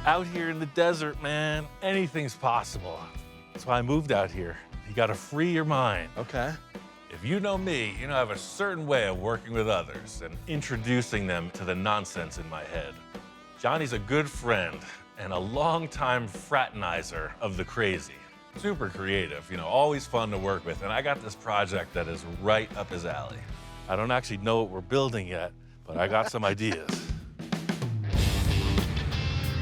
Out here in the desert, man, anything's possible. That's why I moved out here. You gotta free your mind. Okay. If you know me, you know I have a certain way of working with others and introducing them to the nonsense in my head. Johnny's a good friend and a longtime fraternizer of the crazy. Super creative, you know, always fun to work with. And I got this project that is right up his alley. I don't actually know what we're building yet, but I got some ideas.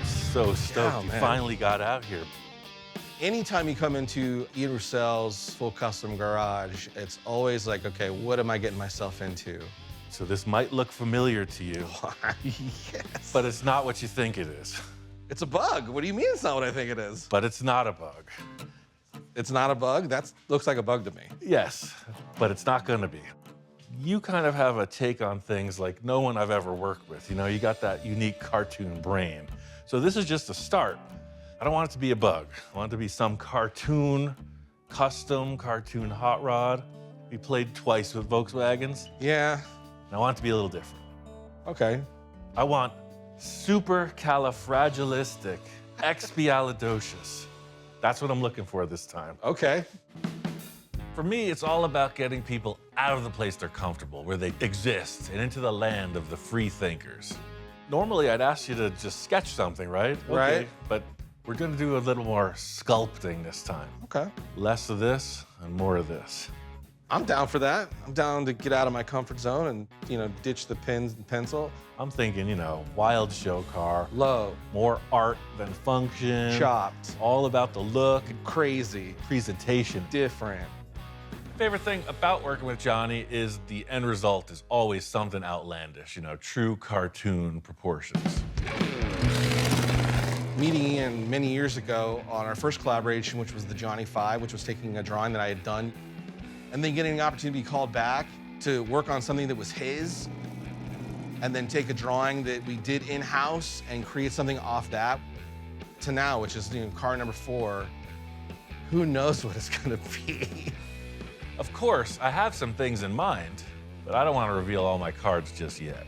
So stoked you finally got out here. Anytime you come into Ian Roussel's full custom garage, it's always like, okay, what am I getting myself into? So this might look familiar to you, Yes. but it's not what you think it is. It's a bug. What do you mean it's not what I think it is? But it's not a bug. It's not a bug? That looks like a bug to me. Yes, but it's not gonna be. You kind of have a take on things like no one I've ever worked with. You know, you got that unique cartoon brain. So this is just a start. I don't want it to be a bug. I want it to be some cartoon, custom cartoon hot rod. We played twice with Volkswagens, Yeah. and I want it to be a little different. Okay. I want supercalifragilistic expialidocious. That's what I'm looking for this time. Okay. For me, it's all about getting people out of the place they're comfortable, where they exist, and into the land of the free thinkers. Normally, I'd ask you to just sketch something, right? Right. Okay, but we're gonna do a little more sculpting this time. Okay. Less of this and more of this. I'm down for that. I'm down to get out of my comfort zone and, you know, ditch the pens and pencil. I'm thinking, you know, wild show car, Low. more art than function. Chopped. All about the look, Crazy. presentation. Different. Favorite thing about working with Johnny is the end result is always something outlandish, you know, true cartoon proportions. Meeting Ian many years ago on our first collaboration, which was the Johnny 5, which was taking a drawing that I had done, and then getting an opportunity to be called back to work on something that was his, and then take a drawing that we did in-house and create something off that, to now, which is, you know, car number 4. Who knows what it's gonna be? Of course, I have some things in mind, but I don't want to reveal all my cards just yet.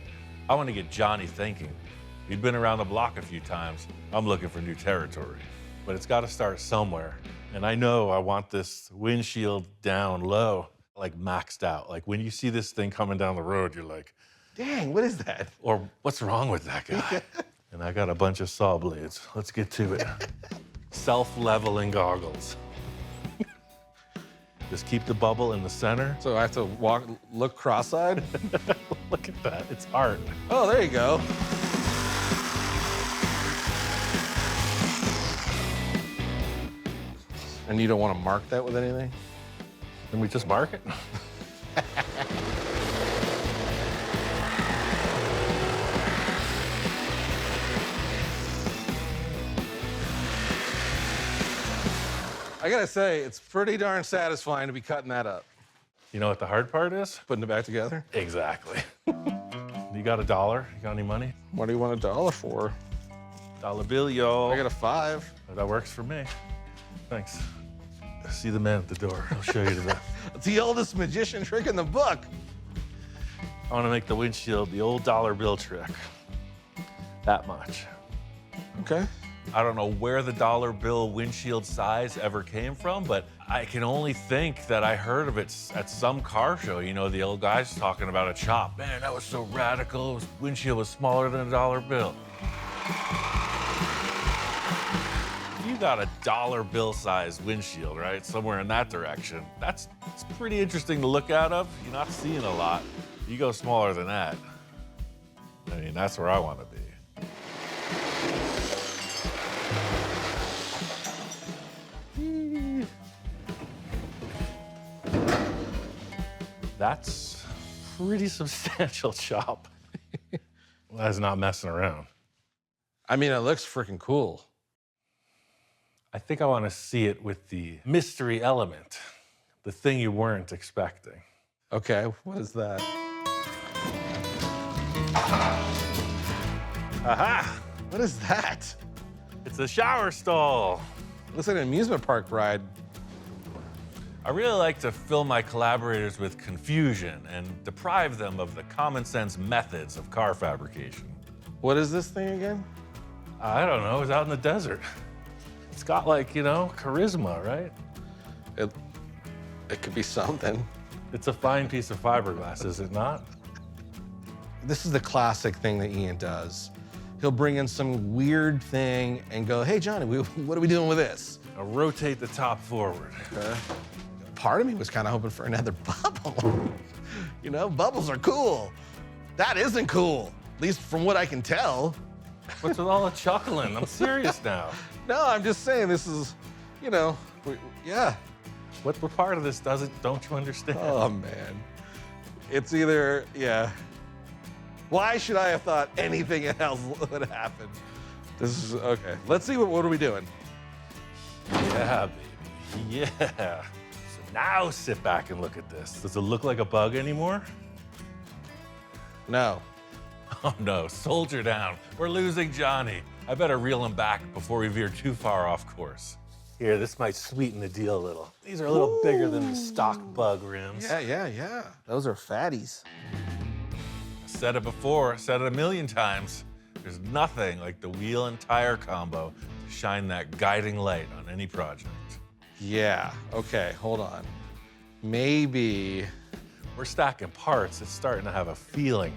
I want to get Johnny thinking. We've been around the block a few times. I'm looking for new territory, but it's got to start somewhere. And I know I want this windshield down low, like maxed out. Like when you see this thing coming down the road, you're like, Dang, what is that? or what's wrong with that guy? And I got a bunch of saw blades. Let's get to it. Self-leveling goggles. Just keep the bubble in the center. So I have to look cross-eyed? Look at that, it's art. Oh, there you go. And you don't want to mark that with anything? Can we just mark it? I gotta say, it's pretty darn satisfying to be cutting that up. You know what the hard part is? Putting it back together? Exactly. You got $1? You got any money? What do you want $1 for? Dollar bill, yo. I got a 5. That works for me. Thanks. See the man at the door. I'll show you the. It's the oldest magician trick in the book. I want to make the windshield the old dollar bill trick. That much. Okay. I don't know where the dollar bill windshield size ever came from, but I can only think that I heard of it at some car show. You know, the old guys talking about a chop. Man, that was so radical. His windshield was smaller than a dollar bill. You got a dollar bill size windshield, right? Somewhere in that direction. It's pretty interesting to look out of. You're not seeing a lot. You go smaller than that. I mean, that's where I want to be. That's pretty substantial chop. That's not messing around. I mean, it looks freaking cool. I think I want to see it with the mystery element, the thing you weren't expecting. Okay, what is that? Aha! What is that? It's a shower stall. Looks like an amusement park ride. I really like to fill my collaborators with confusion and deprive them of the common sense methods of car fabrication. What is this thing again? I don't know, it was out in the desert. It's got like, you know, charisma, right? It could be something. It's a fine piece of fiberglass, is it not? This is the classic thing that Ian does. He'll bring in some weird thing and go, hey, Johnny, what are we doing with this? I'll rotate the top forward. Part of me was kind of hoping for another bubble. You know, bubbles are cool. That isn't cool, at least from what I can tell. What's with all the chuckling? I'm serious now. No, I'm just saying this is, you know, yeah. What part of this don't you understand? Oh, man. It's either, yeah. Why should I have thought anything else would happen? This is, okay. Let's see, what are we doing? Yeah, baby, yeah. So now sit back and look at this. Does it look like a bug anymore? No. Oh no, soldier down. We're losing Johnny. I better reel him back before we veer too far off course. Here, this might sweeten the deal a little. These are a little bigger than the stock bug rims. Yeah. Those are fatties. I said it before, said it a million times. There's nothing like the wheel and tire combo to shine that guiding light on any project. Yeah, okay, hold on. Maybe We're stacking parts. It's starting to have a feeling.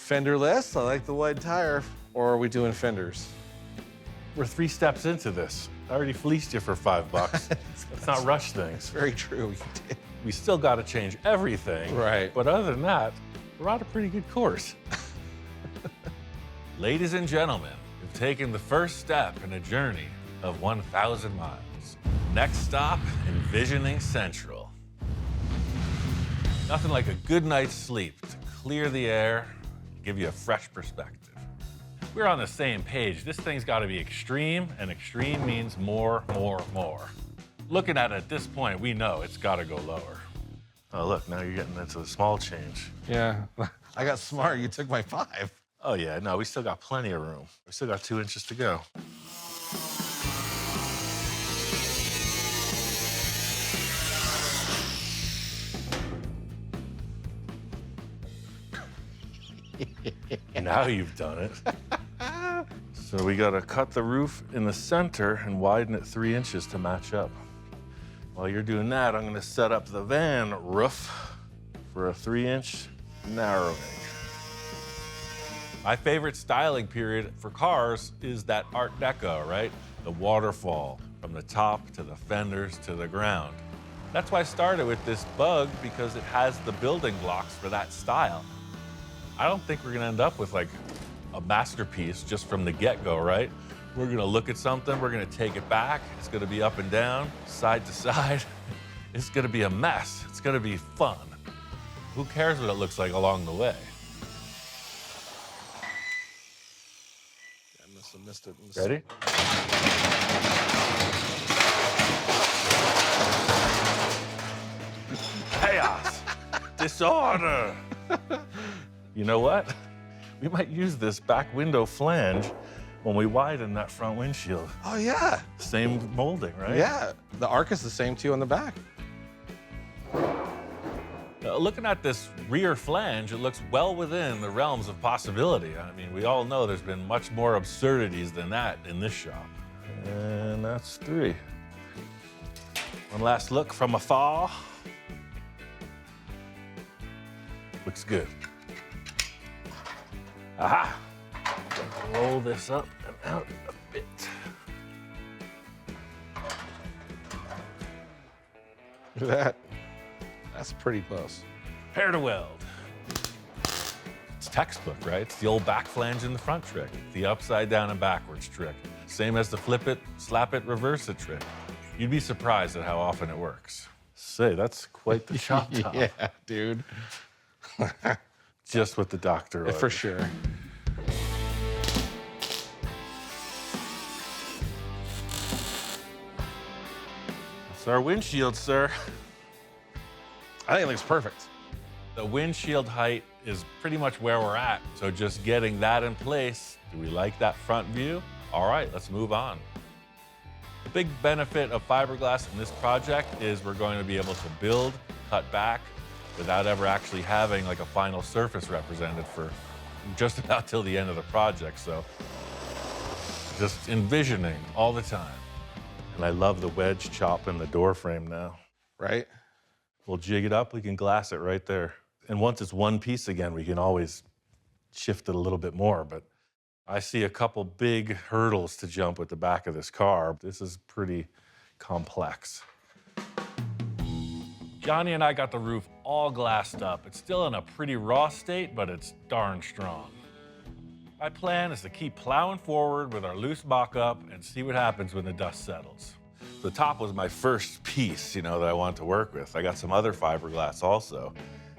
fenderless, I like the wide tire. Or are we doing fenders? We're 3 steps into this. I already fleeced you for $5. Let's not rush things. Very true, you did. We still got to change everything. Right. But other than that, we're on a pretty good course. Ladies and gentlemen, we've taken the first step in a journey of 1,000 miles. Next stop, Envisioning Central. Nothing like a good night's sleep to clear the air, give you a fresh perspective. We're on the same page. This thing's got to be extreme, and extreme means more. Looking at it at this point, we know it's got to go lower. Oh, look, now you're getting into the small change. Yeah, I got smart, you took my 5. Oh, yeah, no, we still got plenty of room. We still got 2 inches to go. Now you've done it. So we gotta cut the roof in the center and widen it 3 inches to match up. While you're doing that, I'm gonna set up the van roof for a 3-inch narrowing. My favorite styling period for cars is that Art Deco, right? The waterfall from the top to the fenders to the ground. That's why I started with this bug, because it has the building blocks for that style. I don't think we're gonna end up with like a masterpiece just from the get-go, right? We're gonna look at something, we're gonna take it back, it's gonna be up and down, side to side. It's gonna be a mess, it's gonna be fun. Who cares what it looks like along the way? I must have missed it. Ready? Chaos, disorder. You know what? We might use this back window flange when we widen that front windshield. Oh, yeah. Same molding, right? Yeah, the arc is the same too on the back. Looking at this rear flange, it looks well within the realms of possibility. I mean, we all know there's been much more absurdities than that in this shop. And that's 3. One last look from afar. Looks good. Aha! Roll this up and out a bit. Look at that. That's pretty close. Prepare to weld. It's textbook, right? It's the old back flange in the front trick, the upside down and backwards trick. Same as the flip it, slap it, reverse it trick. You'd be surprised at how often it works. Say, that's quite the chop top. Yeah, dude. Just what the doctor ordered. For sure. That's our windshield, sir. I think it looks perfect. The windshield height is pretty much where we're at. So just getting that in place. Do we like that front view? All right, let's move on. The big benefit of fiberglass in this project is we're going to be able to build, cut back, without ever actually having like a final surface represented for just about till the end of the project. So just envisioning all the time. And I love the wedge chop in the door frame now. Right? We'll jig it up, we can glass it right there. And once it's one piece again, we can always shift it a little bit more. But I see a couple big hurdles to jump with the back of this car. This is pretty complex. Johnny and I got the roof all glassed up. It's still in a pretty raw state, but it's darn strong. My plan is to keep plowing forward with our loose mock-up and see what happens when the dust settles. The top was my first piece, that I wanted to work with. I got some other fiberglass also.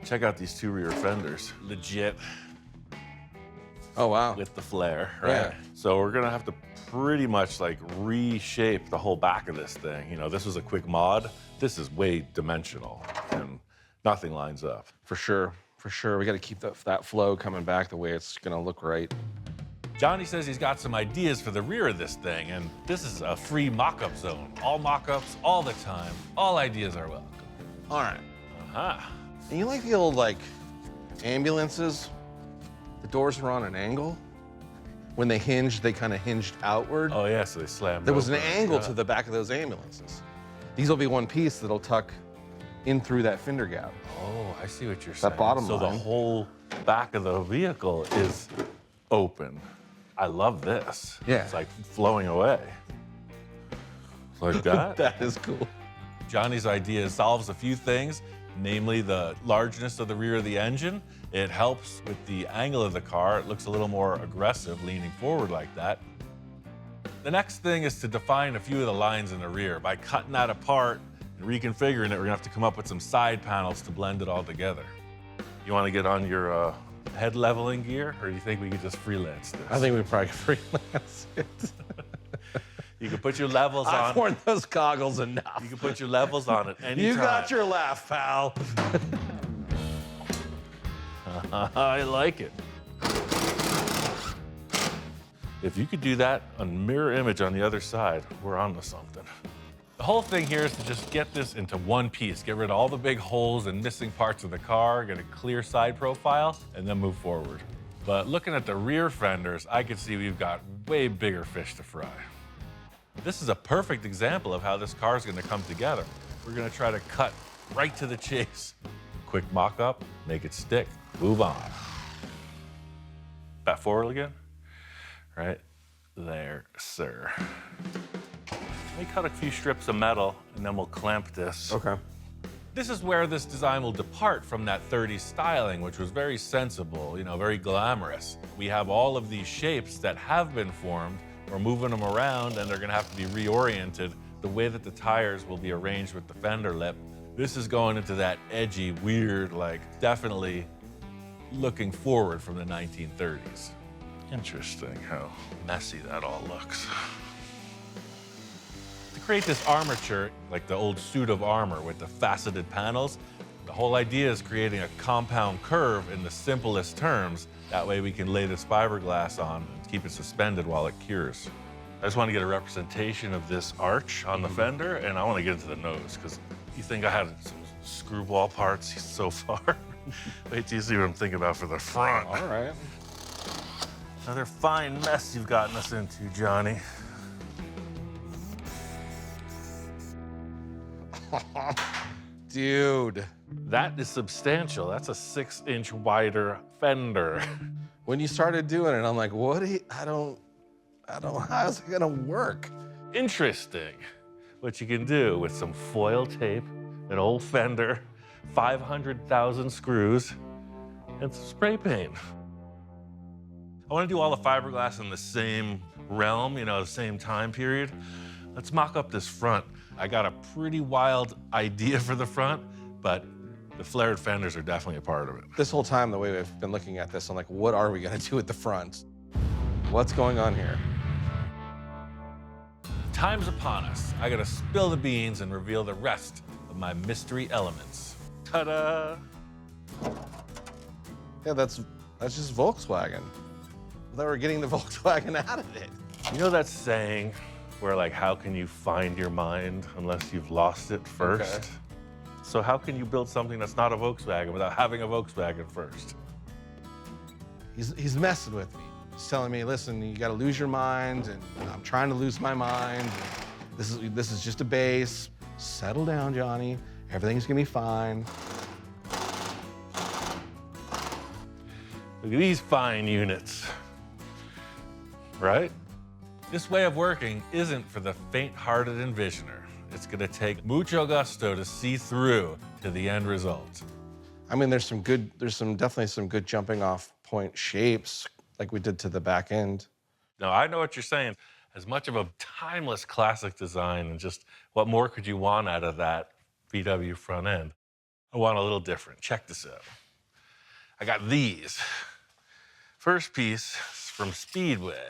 Check out these two rear fenders. Legit. Oh, wow. With the flare, right? Yeah. So we're gonna have to pretty much like reshape the whole back of this thing. This was a quick mod. This is way dimensional and nothing lines up. For sure. For sure. We got to keep that flow coming back the way it's going to look right. Johnny says he's got some ideas for the rear of this thing, and this is a free mock-up zone. All mock-ups, all the time. All ideas are welcome. All right. Uh-huh. And you like the old, ambulances? The doors were on an angle. When they hinged, they kind of hinged outward. Oh, yeah, so they slammed There was an open. angle Yeah. to the back of those ambulances. These will be one piece that'll tuck in through that fender gap. Oh, I see what you're saying. bottom so line. the whole back of the vehicle is open. I love this. Yeah. It's like flowing away. Like that. That is cool. Johnny's idea solves a few things, namely the largeness of the rear of the engine. It helps with the angle of the car. It looks a little more aggressive, leaning forward like that. The next thing is to define a few of the lines in the rear. By cutting that apart and reconfiguring it, we're gonna have to come up with some side panels to blend it all together. You wanna get on your head leveling gear, or do you think we could just freelance this? I think we probably freelance it. You can put your levels on. I've worn those goggles enough. You can put your levels on it anytime. You got your laugh, pal. I like it. If you could do that on mirror image on the other side, we're on to something. The whole thing here is to just get this into one piece, get rid of all the big holes and missing parts of the car, get a clear side profile, and then move forward. But looking at the rear fenders, I can see we've got way bigger fish to fry. This is a perfect example of how this car is gonna come together. We're gonna try to cut right to the chase. Quick mock-up, make it stick, move on. Back forward again. Right there, sir. Let me cut a few strips of metal and then we'll clamp this. Okay. This is where this design will depart from that 30s styling, which was very sensible, very glamorous. We have all of these shapes that have been formed. We're moving them around and they're gonna have to be reoriented. The way that the tires will be arranged with the fender lip. This is going into that edgy, weird, definitely looking forward from the 1930s. Interesting how messy that all looks. To create this armature, like the old suit of armor with the faceted panels, the whole idea is creating a compound curve in the simplest terms. That way we can lay this fiberglass on and keep it suspended while it cures. I just want to get a representation of this arch on the fender, and I want to get it to the nose, because you think I had some screwball parts so far. Wait till you see what I'm thinking about for the front. All right. Another fine mess you've gotten us into, Johnny. Dude. That is substantial. That's a 6-inch wider fender. When you started doing it, I'm like, I don't, how's it gonna work? Interesting. What you can do with some foil tape, an old fender, 500,000 screws, and some spray paint. I want to do all the fiberglass in the same realm, the same time period. Let's mock up this front. I got a pretty wild idea for the front, but the flared fenders are definitely a part of it. This whole time, the way we've been looking at this, I'm like, what are we gonna do at the front? What's going on here? Time's upon us. I gotta spill the beans and reveal the rest of my mystery elements. Ta-da! Yeah, that's just Volkswagen. They were getting the Volkswagen out of it. You know that saying where how can you find your mind unless you've lost it first? Okay. So how can you build something that's not a Volkswagen without having a Volkswagen first? He's messing with me. He's telling me, listen, you got to lose your mind, and I'm trying to lose my mind. This is just a base. Settle down, Johnny. Everything's gonna be fine. Look at these fine units, right? This way of working isn't for the faint-hearted envisioner. It's gonna take mucho gusto to see through to the end result. I mean, there's definitely some good jumping off point shapes like we did to the back end. Now, I know what you're saying. As much of a timeless classic design, and just what more could you want out of that VW front end? I want a little different. Check this out. I got these. First piece is from Speedway.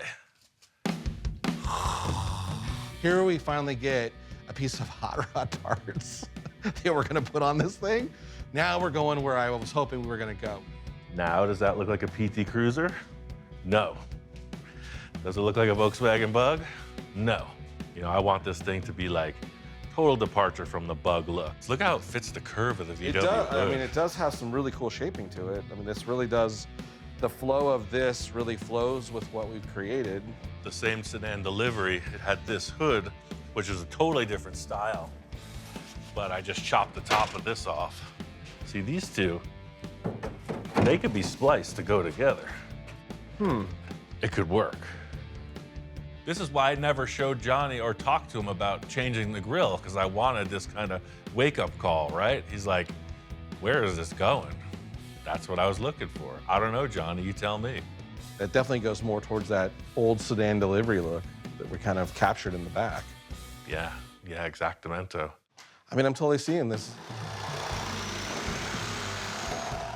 Here we finally get a piece of hot rod parts that we're gonna put on this thing. Now we're going where I was hoping we were gonna go. Now, does that look like a PT Cruiser? No. Does it look like a Volkswagen Bug? No. You know, I want this thing to be like total departure from the Bug look. Look how it fits the curve of the VW. It does. I hood. mean, it does have some really cool shaping to it. I mean, this really does. The flow of this really flows with what we've created. The same sedan delivery, it had this hood, which is a totally different style. But I just chopped the top of this off. See, these two, they could be spliced to go together. It could work. This is why I never showed Johnny or talked to him about changing the grill, because I wanted this kind of wake-up call, right? He's like, where is this going? That's what I was looking for. I don't know, Johnny, you tell me. It definitely goes more towards that old sedan delivery look that we kind of captured in the back. Yeah, exactamento. I mean, I'm totally seeing this.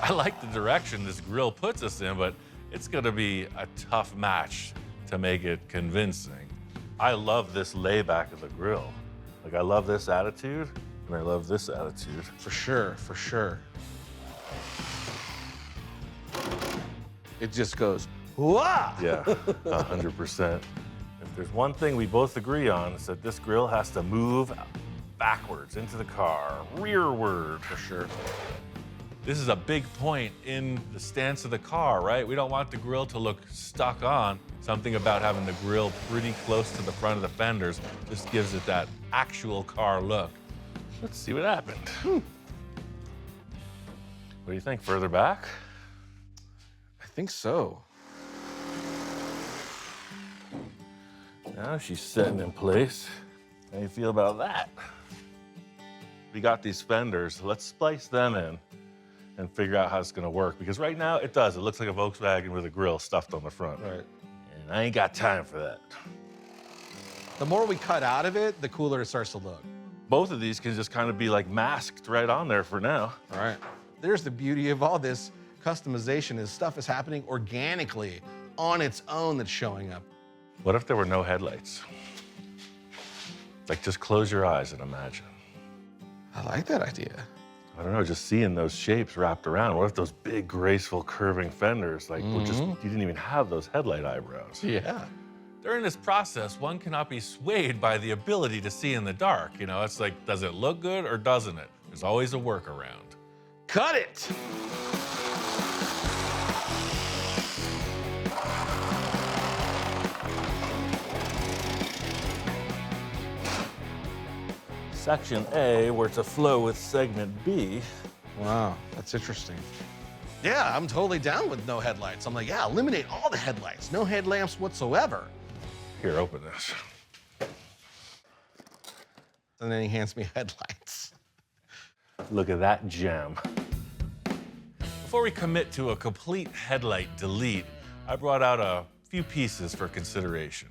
I like the direction this grill puts us in, but it's gonna be a tough match to make it convincing. I love this layback of the grill. Like, I love this attitude, and I love this attitude. For sure, for sure. It just goes, whoa! Yeah, 100%. If there's one thing we both agree on, it's that this grill has to move backwards into the car, rearward. For sure. This is a big point in the stance of the car, right? We don't want the grill to look stuck on. Something about having the grill pretty close to the front of the fenders just gives it that actual car look. Let's see what happened. What do you think, further back? I think so. Now she's setting in place. How do you feel about that? We got these fenders, let's splice them in and figure out how it's gonna work. Because right now it does. It looks like a Volkswagen with a grill stuffed on the front. Right. And I ain't got time for that. The more we cut out of it, the cooler it starts to look. Both of these can just kind of be like masked right on there for now. All right. There's the beauty of all this customization is stuff is happening organically on its own that's showing up. What if there were no headlights? Like, just close your eyes and imagine. I like that idea. I don't know, just seeing those shapes wrapped around. What if those big, graceful, curving fenders, like, were just, you didn't even have those headlight eyebrows? Yeah. During this process, one cannot be swayed by the ability to see in the dark. You know, it's like, does it look good or doesn't it? There's always a workaround. Cut it! Section A, where it's a flow with segment B. Wow, that's interesting. Yeah, I'm totally down with no headlights. I'm like, yeah, eliminate all the headlights. No headlamps whatsoever. Here, open this. And then he hands me headlights. Look at that gem. Before we commit to a complete headlight delete, I brought out a few pieces for consideration.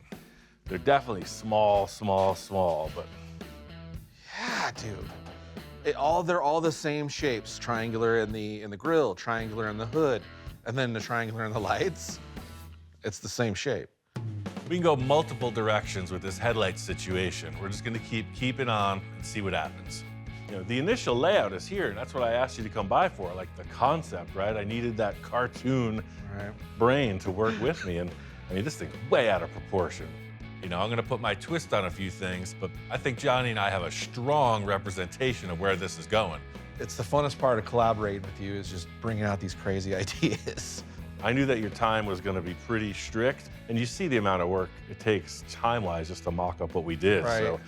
They're definitely small, but Yeah, dude. They're all the same shapes. Triangular in the grill, triangular in the hood, and then the triangular in the lights. It's the same shape. we can go multiple directions with this headlight situation. We're just gonna keep keeping on and see what happens. You know, the initial layout is here, and that's what I asked you to come by for, like the concept, right? I needed that cartoon brain to work with me, and I mean, this thing's way out of proportion. You know, I'm gonna put my twist on a few things, but I think Johnny and I have a strong representation of where this is going. It's the funnest part of collaborating with you is just bringing out these crazy ideas. I knew that your time was going to be pretty strict, and you see the amount of work it takes time-wise just to mock up what we did. Right. So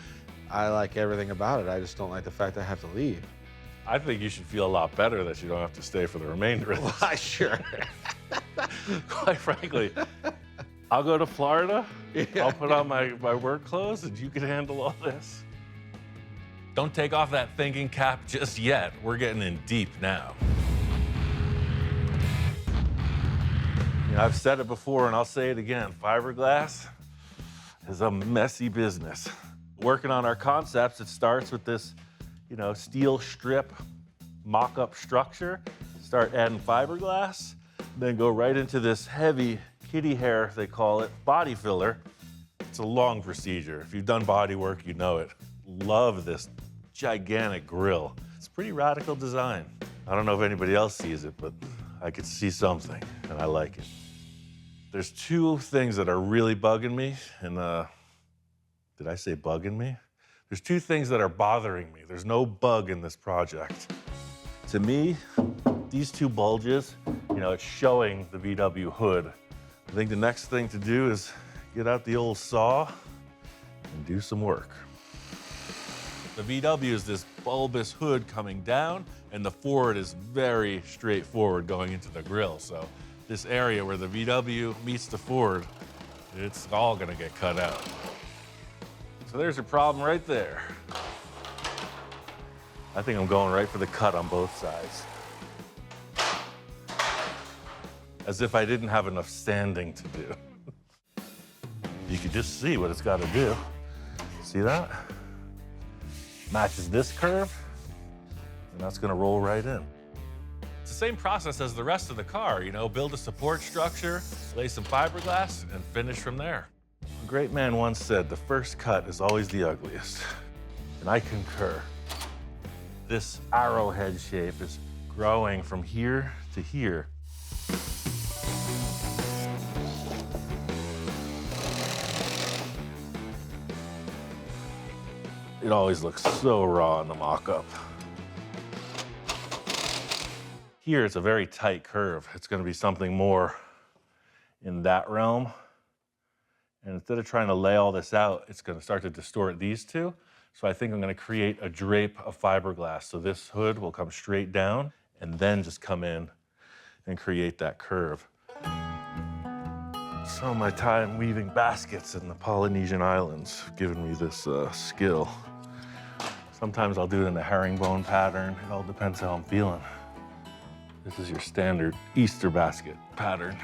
I like everything about it. I just don't like the fact I have to leave. I think you should feel a lot better that you don't have to stay for the remainder of this. Why, sure. Quite frankly, I'll go to Florida, Yeah. I'll put on my work clothes, and you can handle all this. Don't take off that thinking cap just yet. We're getting in deep now. You know, I've said it before, and I'll say it again. Fiberglass is a messy business. Working on our concepts, it starts with this, you know, steel strip mock-up structure. Start adding fiberglass, then go right into this heavy kitty hair, they call it, body filler. It's a long procedure. If you've done body work, you know it. Love this gigantic grill. It's a pretty radical design. I don't know if anybody else sees it, but I could see something, and I like it. There's two things that are really bugging me, and did I say bugging me? There's two things that are bothering me. There's no bug in this project. To me, these two bulges, you know, it's showing the VW hood. I think the next thing to do is get out the old saw and do some work. The VW is this bulbous hood coming down, and the Ford is very straightforward going into the grill. So this area where the VW meets the Ford, it's all gonna get cut out. So there's your problem right there. I think I'm going right for the cut on both sides. As if I didn't have enough sanding to do. You can just see what it's got to do. See that? Matches this curve, and that's going to roll right in. It's the same process as the rest of the car, you know, build a support structure, lay some fiberglass, and finish from there. A great man once said, the first cut is always the ugliest. And I concur. This arrowhead shape is growing from here to here. It always looks so raw in the mock-up. Here, it's a very tight curve. It's gonna be something more in that realm. And instead of trying to lay all this out, it's gonna start to distort these two. So I think I'm gonna create a drape of fiberglass. So this hood will come straight down and then just come in and create that curve. So my time weaving baskets in the Polynesian islands have given me this skill. Sometimes I'll do it in a herringbone pattern. It all depends how I'm feeling. This is your standard Easter basket pattern.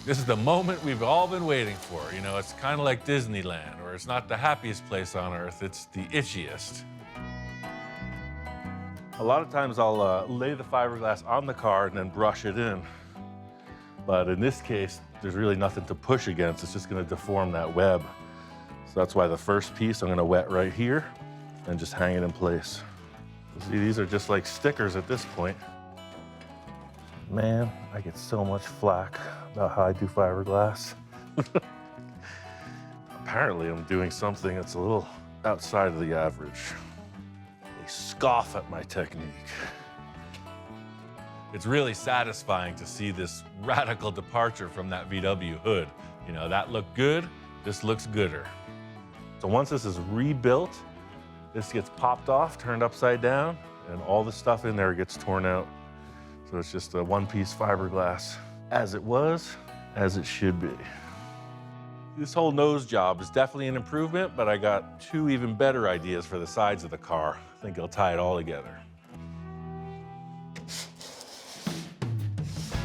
This is the moment we've all been waiting for. You know, it's kind of like Disneyland, where it's not the happiest place on earth, it's the itchiest. A lot of times I'll lay the fiberglass on the car and then brush it in. But in this case, there's really nothing to push against. It's just gonna deform that web. So that's why the first piece I'm gonna wet right here and just hang it in place. See, these are just like stickers at this point. Man, I get so much flack about how I do fiberglass. Apparently, I'm doing something that's a little outside of the average. They scoff at my technique. It's really satisfying to see this radical departure from that VW hood. You know, that looked good, this looks gooder. So once this is rebuilt, this gets popped off, turned upside down, and all the stuff in there gets torn out. So it's just a one-piece fiberglass, as it was, as it should be. This whole nose job is definitely an improvement, but I got two even better ideas for the sides of the car. I think I'll tie it all together.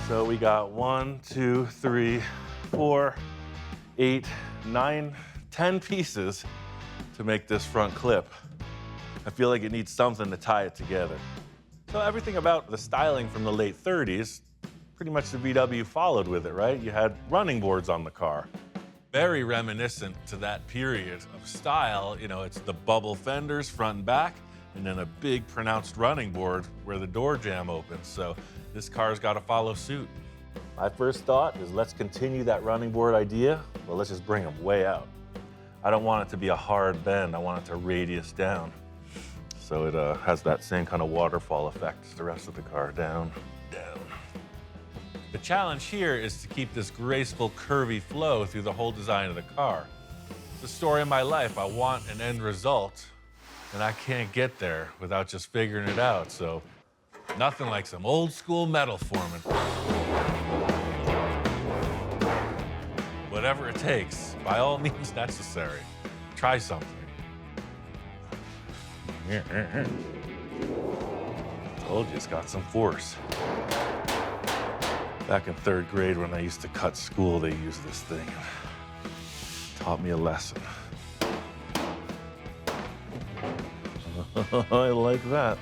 So we got 1, 2, 3, 4, 8, 9, 10 pieces to make this front clip. I feel like it needs something to tie it together. So everything about the styling from the late 30s, pretty much the VW followed with it, right? You had running boards on the car. Very reminiscent to that period of style. You know, it's the bubble fenders front and back, and then a big pronounced running board where the door jamb opens. So this car's got to follow suit. My first thought is let's continue that running board idea, but let's just bring them way out. I don't want it to be a hard bend. I want it to radius down. So it has that same kind of waterfall effect as the rest of the car, down, down. The challenge here is to keep this graceful, curvy flow through the whole design of the car. It's the story of my life. I want an end result, and I can't get there without just figuring it out. So nothing like some old school metal forming. Whatever it takes, by all means necessary. Try something. Told you it's got some force. Back in 3rd grade when I used to cut school, they used this thing. Taught me a lesson. I like that.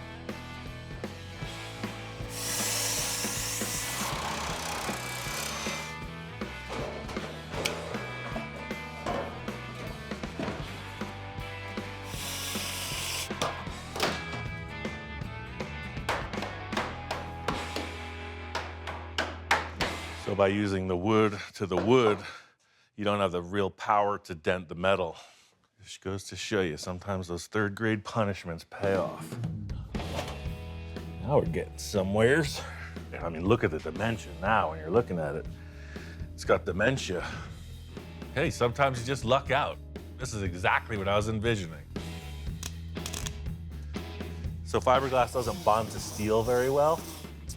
So by using the wood to the wood, you don't have the real power to dent the metal. Just goes to show you, sometimes those 3rd grade punishments pay off. Now we're getting somewheres. I mean, look at the dimension now when you're looking at it. It's got dementia. Hey, sometimes you just luck out. This is exactly what I was envisioning. So fiberglass doesn't bond to steel very well.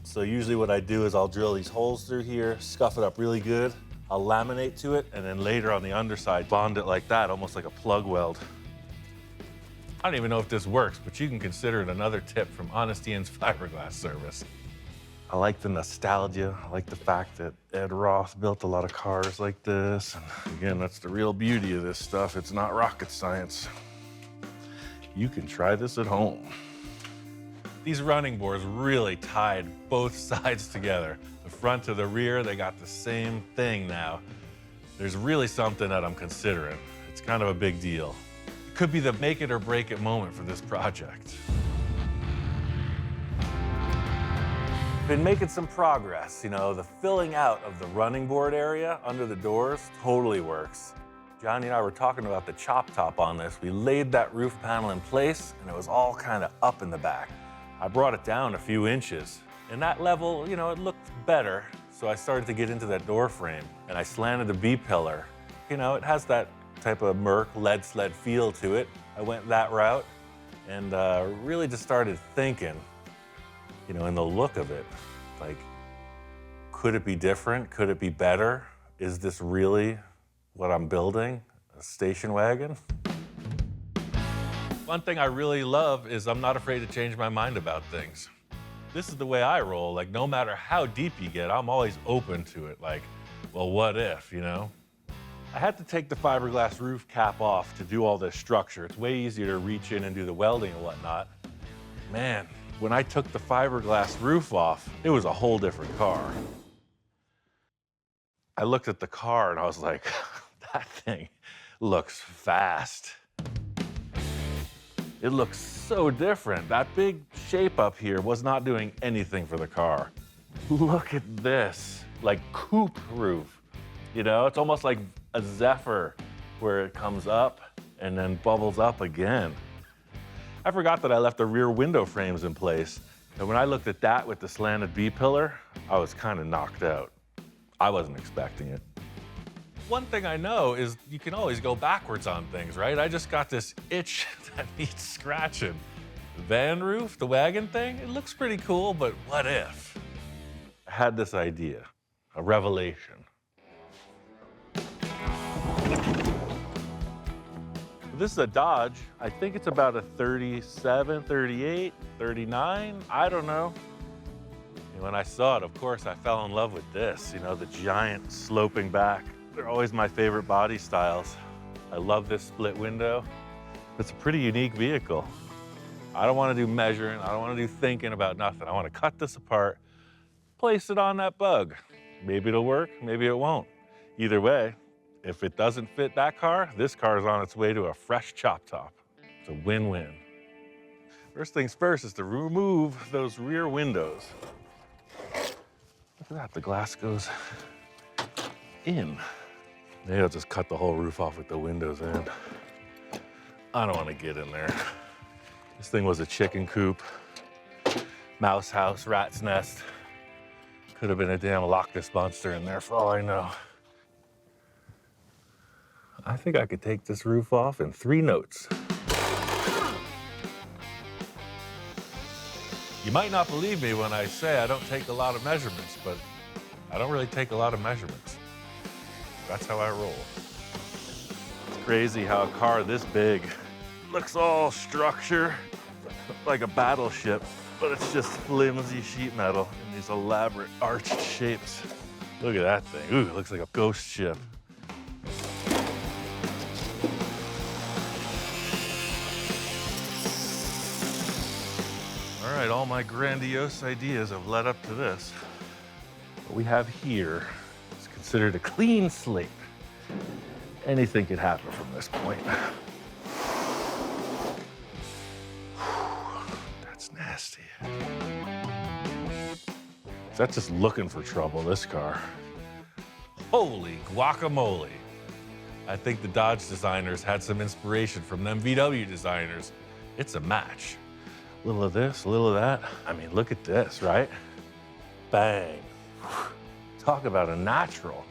So usually what I do is I'll drill these holes through here, scuff it up really good. I'll laminate to it, and then later on the underside, bond it like that, almost like a plug weld. I don't even know if this works, but you can consider it another tip from Honest Ian's fiberglass service. I like the nostalgia. I like the fact that Ed Roth built a lot of cars like this. And again, that's the real beauty of this stuff. It's not rocket science. You can try this at home. These running boards really tied both sides together. The front to the rear, they got the same thing now. There's really something that I'm considering. It's kind of a big deal. It could be the make it or break it moment for this project. Been making some progress, you know, the filling out of the running board area under the doors totally works. Johnny and I were talking about the chop top on this. We laid that roof panel in place and it was all kind of up in the back. I brought it down a few inches. And that level, you know, it looked better. So I started to get into that door frame and I slanted the B-pillar. You know, it has that type of Merc lead sled feel to it. I went that route and really just started thinking, you know, in the look of it, like, could it be different? Could it be better? Is this really what I'm building? A station wagon? One thing I really love is I'm not afraid to change my mind about things. This is the way I roll. Like, no matter how deep you get, I'm always open to it. Like, well, what if, you know? I had to take the fiberglass roof cap off to do all this structure. It's way easier to reach in and do the welding and whatnot. Man, when I took the fiberglass roof off, it was a whole different car. I looked at the car and I was like, that thing looks fast. It looks so different. That big shape up here was not doing anything for the car. Look at this, like coupe roof. You know, it's almost like a Zephyr where it comes up and then bubbles up again. I forgot that I left the rear window frames in place. And when I looked at that with the slanted B-pillar, I was kind of knocked out. I wasn't expecting it. One thing I know is you can always go backwards on things, right? I just got this itch that needs scratching. The van roof, the wagon thing, it looks pretty cool, but what if? I had this idea, a revelation. This is a Dodge. I think it's about a 37, 38, 39, I don't know. And when I saw it, of course, I fell in love with this, you know, the giant sloping back. They're always my favorite body styles. I love this split window. It's a pretty unique vehicle. I don't want to do measuring. I don't want to do thinking about nothing. I want to cut this apart, place it on that bug. Maybe it'll work, maybe it won't. Either way, if it doesn't fit that car, this car is on its way to a fresh chop top. It's a win-win. First things first is to remove those rear windows. Look at that, the glass goes in. Maybe I'll just cut the whole roof off with the windows in. I don't want to get in there. This thing was a chicken coop, mouse house, rat's nest. Could have been a damn Loch Ness monster in there for all I know. I think I could take this roof off in 3 notes. You might not believe me when I say I don't take a lot of measurements, but I don't really take a lot of measurements. That's how I roll. It's crazy how a car this big looks all structure, like a battleship, but it's just flimsy sheet metal in these elaborate arched shapes. Look at that thing. Ooh, it looks like a ghost ship. All right, all my grandiose ideas have led up to this. What we have here is considered a clean slate. Anything could happen from this point. That's nasty. That's just looking for trouble, this car. Holy guacamole. I think the Dodge designers had some inspiration from them VW designers. It's a match. A little of this, a little of that. I mean, look at this, right? Bang. Talk about a natural.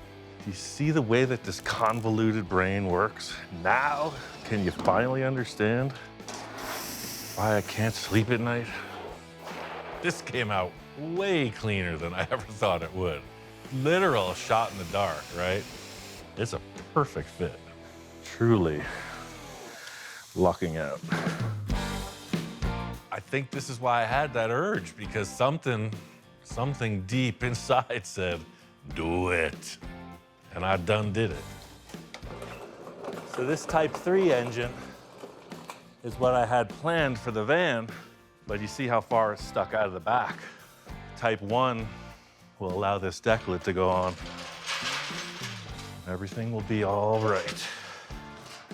Do you see the way that this convoluted brain works? Now, can you finally understand why I can't sleep at night? This came out way cleaner than I ever thought it would. Literal shot in the dark, right? It's a perfect fit. Truly lucking out. I think this is why I had that urge, because something deep inside said, do it. And I done did it. So this Type 3 engine is what I had planned for the van, but you see how far it's stuck out of the back. Type 1 will allow this deck lid to go on. Everything will be all right.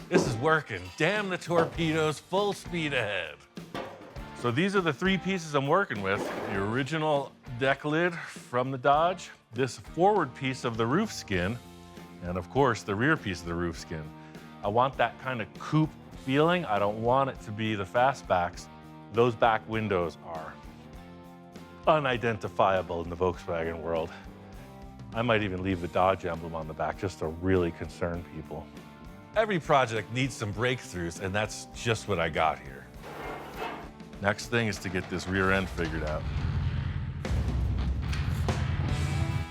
This is working. Damn the torpedoes, full speed ahead. So these are the 3 pieces I'm working with. The original deck lid from the Dodge, this forward piece of the roof skin, and of course the rear piece of the roof skin. I want that kind of coupe feeling. I don't want it to be the fastbacks. Those back windows are unidentifiable in the Volkswagen world. I might even leave the Dodge emblem on the back just to really concern people. Every project needs some breakthroughs, and that's just what I got here. Next thing is to get this rear end figured out.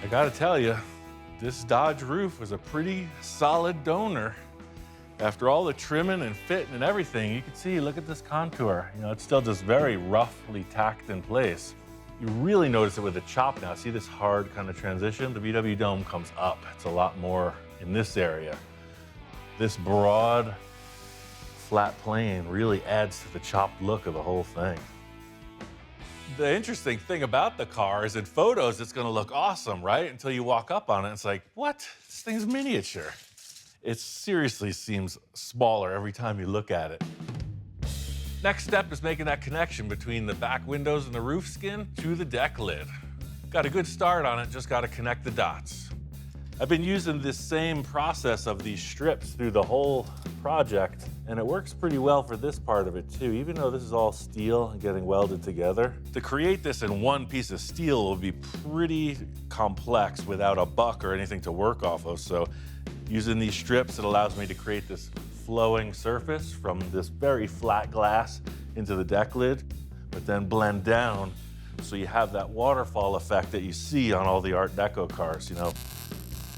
I gotta tell you, this Dodge roof was a pretty solid donor. After all the trimming and fitting and everything, you can see, look at this contour. You know, it's still just very roughly tacked in place. You really notice it with the chop now. See this hard kind of transition? The VW dome comes up. It's a lot more in this area. This broad, flat plane really adds to the chopped look of the whole thing. The interesting thing about the car is in photos, it's gonna look awesome, right? Until you walk up on it, it's like, what? This thing's miniature. It seriously seems smaller every time you look at it. Next step is making that connection between the back windows and the roof skin to the deck lid. Got a good start on it, just gotta connect the dots. I've been using this same process of these strips through the whole project, and it works pretty well for this part of it too, even though this is all steel and getting welded together. To create this in one piece of steel will be pretty complex without a buck or anything to work off of, so using these strips, it allows me to create this flowing surface from this very flat glass into the deck lid, but then blend down so you have that waterfall effect that you see on all the Art Deco cars, you know.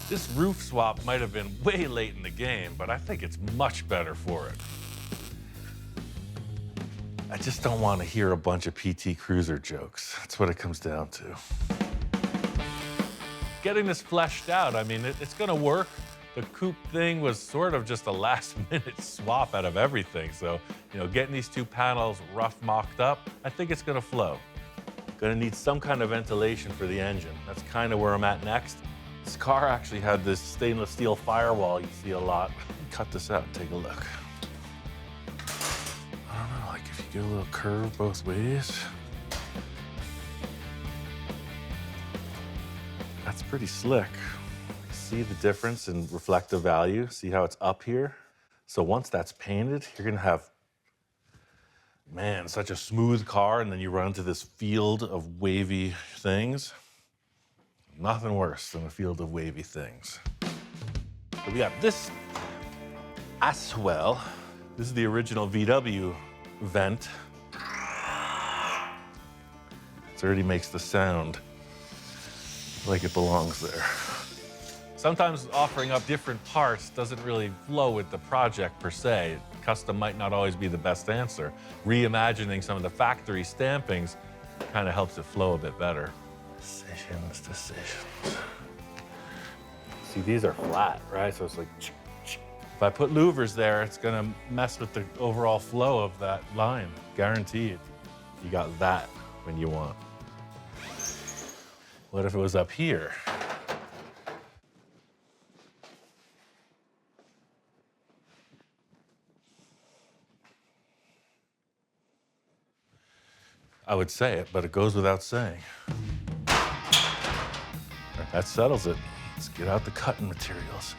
This roof swap might have been way late in the game, but I think it's much better for it. I just don't want to hear a bunch of PT Cruiser jokes. That's what it comes down to. Getting this fleshed out, I mean, it's gonna work. The coupe thing was sort of just a last-minute swap out of everything. So, you know, getting these 2 panels rough mocked up, I think it's gonna flow. Gonna need some kind of ventilation for the engine. That's kind of where I'm at next. This car actually had this stainless steel firewall you see a lot. Cut this out and take a look. I don't know, like if you get a little curve both ways. That's pretty slick. See the difference in reflective value? See how it's up here? So once that's painted, you're gonna have, man, such a smooth car, and then you run into this field of wavy things. Nothing worse than a field of wavy things. So we got this as well. This is the original VW vent. It already makes the sound like it belongs there. Sometimes offering up different parts doesn't really flow with the project per se. Custom might not always be the best answer. Reimagining some of the factory stampings kind of helps it flow a bit better. Decisions. See, these are flat, right? So it's like, if I put louvers there, it's gonna mess with the overall flow of that line, guaranteed. You got that when you want. What if it was up here? I would say it, but it goes without saying. That settles it. Let's get out the cutting materials.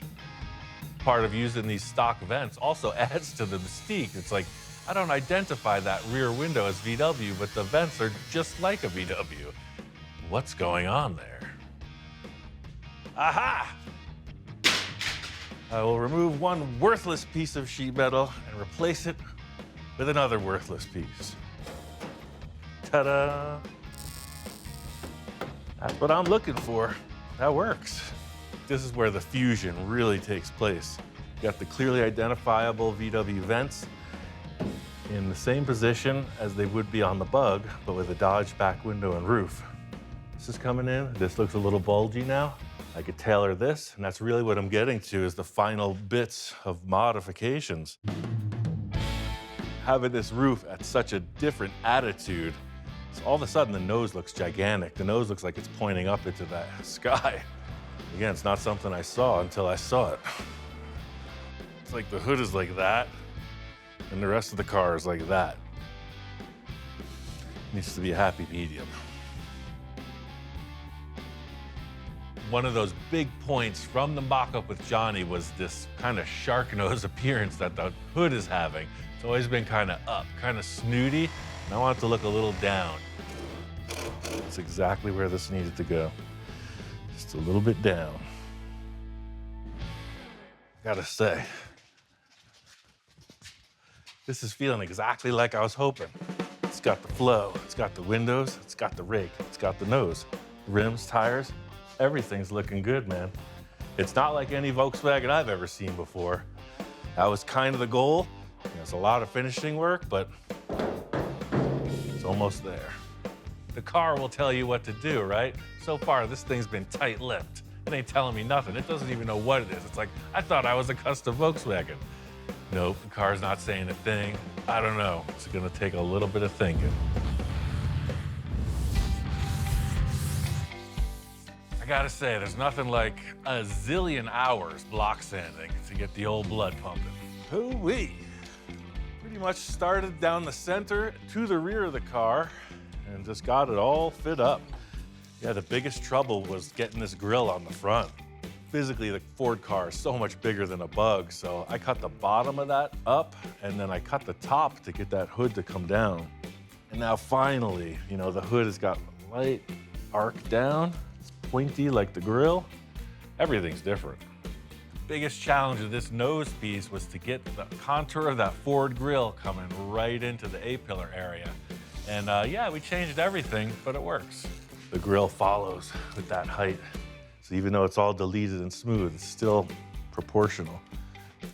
Part of using these stock vents also adds to the mystique. It's like, I don't identify that rear window as VW, but the vents are just like a VW. What's going on there? Aha! I will remove one worthless piece of sheet metal and replace it with another worthless piece. Ta-da! That's what I'm looking for. That works. This is where the fusion really takes place. You got the clearly identifiable VW vents in the same position as they would be on the Bug, but with a Dodge back window and roof. This is coming in. This looks a little bulgy now. I could tailor this, and that's really what I'm getting to is the final bits of modifications. Having this roof at such a different attitude, so all of a sudden the nose looks gigantic. The nose looks like it's pointing up into that sky. Again, it's not something I saw until I saw it. It's like the hood is like that, and the rest of the car is like that. It needs to be a happy medium. One of those big points from the mock-up with Johnny was this kind of shark nose appearance that the hood is having. It's always been kind of up, kind of snooty, and I want it to look a little down. That's exactly where this needed to go. Just a little bit down. Gotta say, this is feeling exactly like I was hoping. It's got the flow, it's got the windows, it's got the rake, it's got the nose, rims, tires, everything's looking good, man. It's not like any Volkswagen I've ever seen before. That was kind of the goal. There's a lot of finishing work, but it's almost there. The car will tell you what to do, right? So far, this thing's been tight-lipped. It ain't telling me nothing. It doesn't even know what it is. It's like, I thought I was a custom Volkswagen. Nope, the car's not saying a thing. I don't know. It's gonna take a little bit of thinking. I gotta say, there's nothing like a zillion hours block sanding to get the old blood pumping. Hoo-wee. Pretty much started down the center to the rear of the car and just got it all fit up. Yeah, the biggest trouble was getting this grille on the front. Physically, the Ford car is so much bigger than a Bug, so I cut the bottom of that up, and then I cut the top to get that hood to come down. And now finally, you know, the hood has got a light arc down. It's pointy like the grille. Everything's different. The biggest challenge of this nose piece was to get the contour of that Ford grille coming right into the A-pillar area. And yeah, we changed everything, but it works. The grille follows with that height. So even though it's all deleted and smooth, it's still proportional.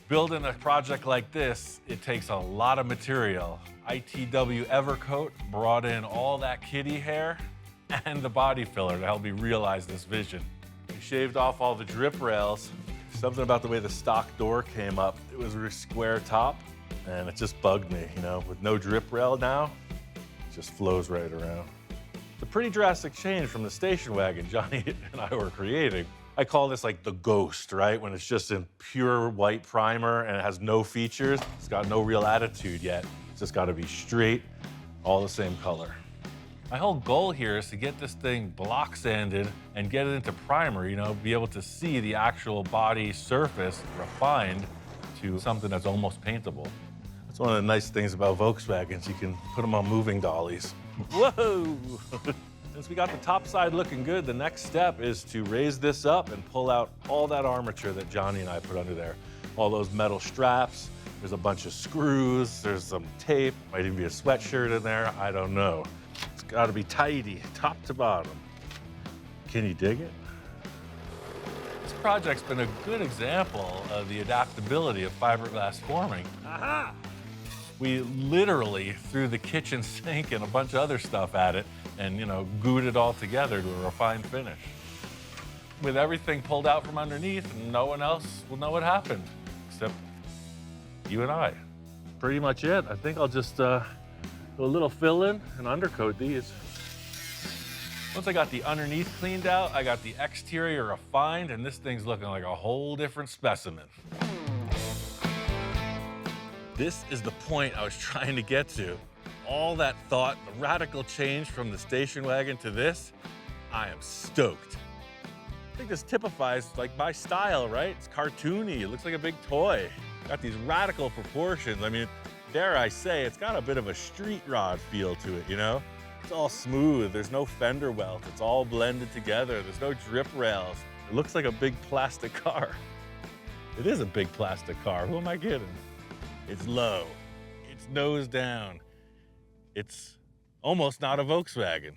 Building a project like this, it takes a lot of material. ITW Evercoat brought in all that kitty hair and the body filler to help me realize this vision. We shaved off all the drip rails. Something about the way the stock door came up. It was a square top, and it just bugged me, you know. With no drip rail now, it just flows right around. It's a pretty drastic change from the station wagon Johnny and I were creating. I call this like the ghost, right? When it's just in pure white primer and it has no features. It's got no real attitude yet. It's just gotta be straight, all the same color. My whole goal here is to get this thing block sanded and get it into primer, you know, be able to see the actual body surface refined to something that's almost paintable. That's one of the nice things about Volkswagens. You can put them on moving dollies. Whoa! Since we got the top side looking good, the next step is to raise this up and pull out all that armature that Johnny and I put under there. All those metal straps, there's a bunch of screws, there's some tape, might even be a sweatshirt in there, I don't know. It's gotta be tidy, top to bottom. Can you dig it? This project's been a good example of the adaptability of fiberglass forming. Aha! We literally threw the kitchen sink and a bunch of other stuff at it and, gooed it all together to a refined finish. With everything pulled out from underneath, no one else will know what happened, except you and I. Pretty much it. I think I'll just do a little fill-in and undercoat these. Once I got the underneath cleaned out, I got the exterior refined, and this thing's looking like a whole different specimen. This is the point I was trying to get to. All that thought, the radical change from the station wagon to this, I am stoked. I think this typifies like my style, right? It's cartoony, it looks like a big toy. Got these radical proportions. I mean, dare I say, it's got a bit of a street rod feel to it, It's all smooth, there's no fender welt, it's all blended together, there's no drip rails. It looks like a big plastic car. It is a big plastic car, who am I kidding? It's low, it's nose down. It's almost not a Volkswagen.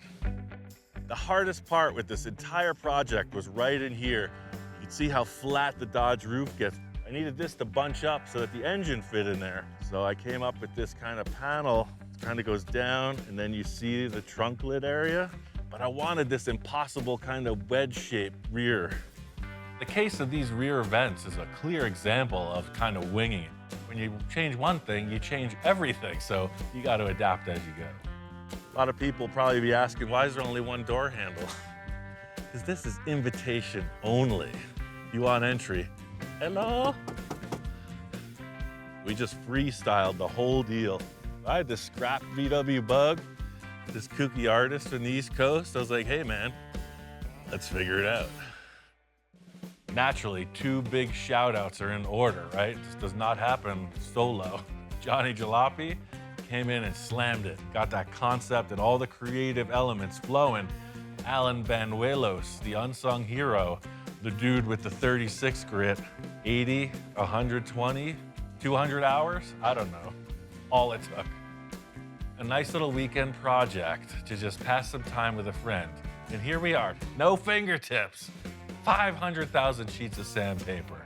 The hardest part with this entire project was right in here. You can see how flat the Dodge roof gets. I needed this to bunch up so that the engine fit in there. So I came up with this kind of panel. It kind of goes down, and then you see the trunk lid area. But I wanted this impossible kind of wedge-shaped rear. The case of these rear vents is a clear example of kind of winging it. When you change one thing, you change everything, so you got to adapt as you go. A lot of people probably be asking, why is there only one door handle? Because this is invitation only. You want entry? Hello? We just freestyled the whole deal. I had this scrap VW Bug, this kooky artist from the East Coast. I was like, hey man, let's figure it out. Naturally, two big shout outs are in order, right? This does not happen solo. Johnny Jalopy came in and slammed it. Got that concept and all the creative elements flowing. Alan Banuelos, the unsung hero, the dude with the 36 grit, 80, 120, 200 hours? I don't know. All it took. A nice little weekend project to just pass some time with a friend. And here we are, no fingertips. 500,000 sheets of sandpaper.